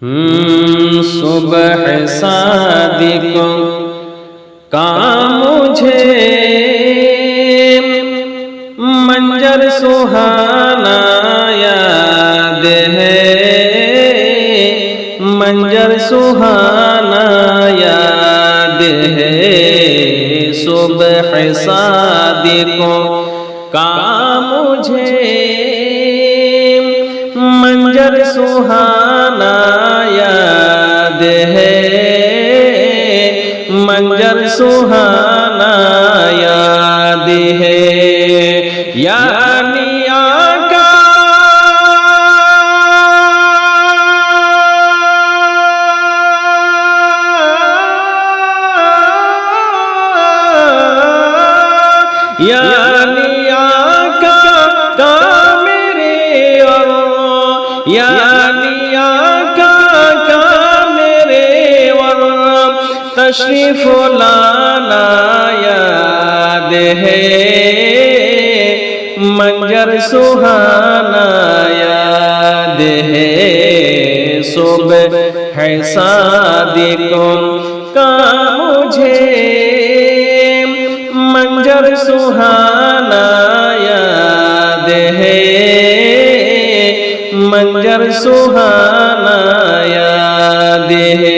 सुबह सादिक का मुझे मंजर सुहाना याद है, मंजर सुहाना याद है। सुबह सादिक का मुझे मंजर सुहाना याद है, मंजर सुहाना याद है। यानी आका यानी आका का मेरे और यानी आका का मेरे और तशरीफ लाना याद है, मंजर सुहाना याद है। सुबह है सादिक का मुझे मंजर सुहाना याद है, मंजर सुहाना याद है।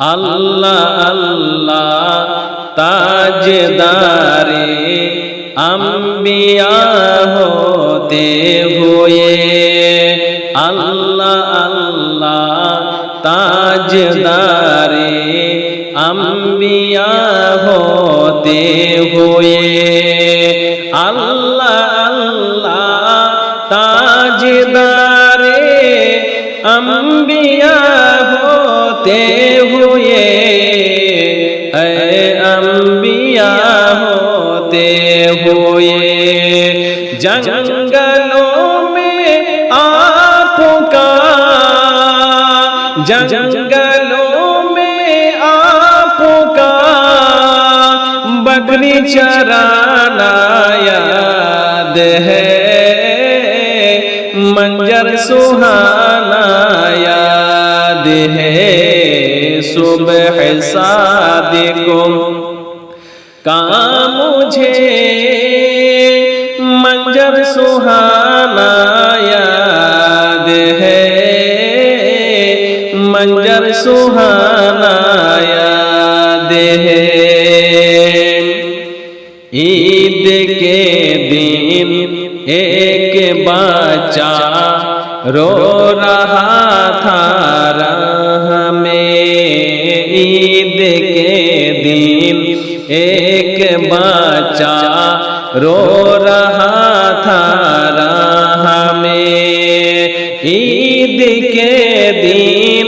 अल्लाह अल्लाह ताजदारे अंबिया होते हुए, अल्लाह अल्लाह ताजदारे अंबिया होते हुए, अल्लाह अल्लाह ताजदारे अंबिया होते हुए, ऐ अंबिया होते हुए। जंगलों में आपका, जंगलों में आपका बकरी चराना याद है, मंजर सुहाना याद है। सुबह सादिक का मुझे मंजर सुहाना याद है, मंजर सुहाना याद है। ईद के दिन एक बच्चा रो रहा था राह में, ईद के दिन एक बच्चा रो रहा था राह में, ईद के दिन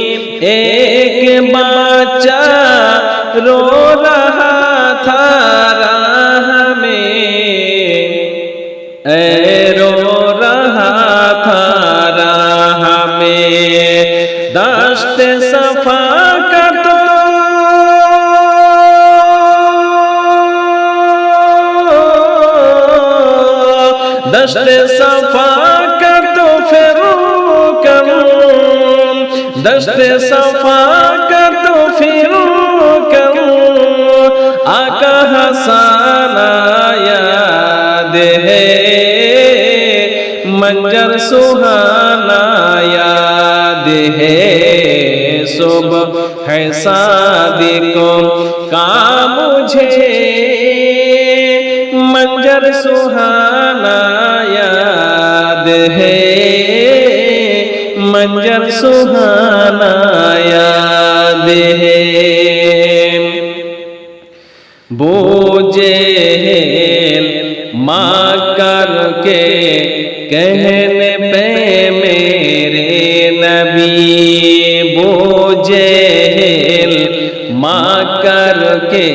एक बच्चा रो रहा था राह में, रो रहा था राह में। दश्त सफा का तो दश्त सफा का तो फिर करूं, दश्त सफा का तो फिर करूं, आका हसाना याद है, मंजर सुहाना याद है। सुबह है सादिक का मुझे मंजर सुहाना याद है, मंजर सुहाना याद है। बोझे माँ करके कहने पे मेरे नबी, बोझे माँ करके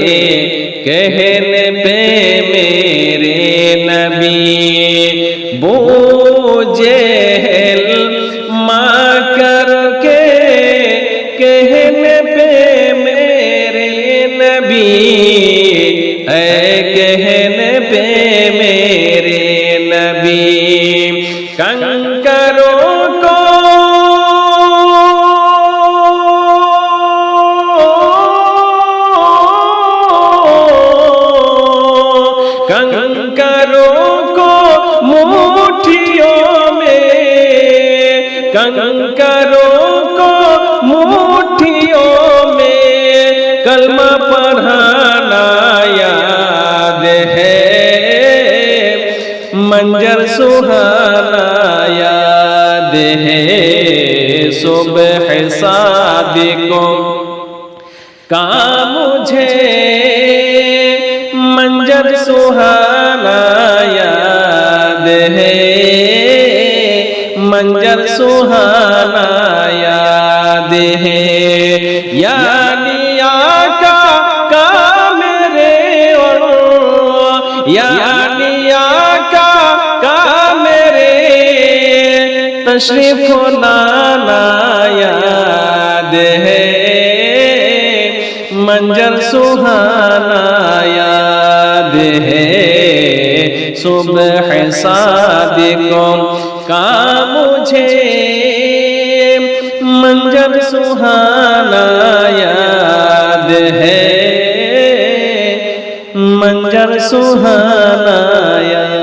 कहने पे मेरे नबी, बोझे माँ करके कहने पे मेरे नबी, ऐ कहने पे मेरे नबी। कंकरों को कंकरों को मुट्ठियों में कलमा पढ़ाना याद है, मंजर सुहाना याद है। सुबह सादिकों का मुझे मंजर सुहाना याद है, मंजर सुहाना याद है। यानी आका का मेरे और यानी आका का मेरे तशरीफ लाना याद है, मंजर सुहाना याद है। सुबह सादिकों का मुझे मंजर सुहाना याद है, मंजर सुहाना याद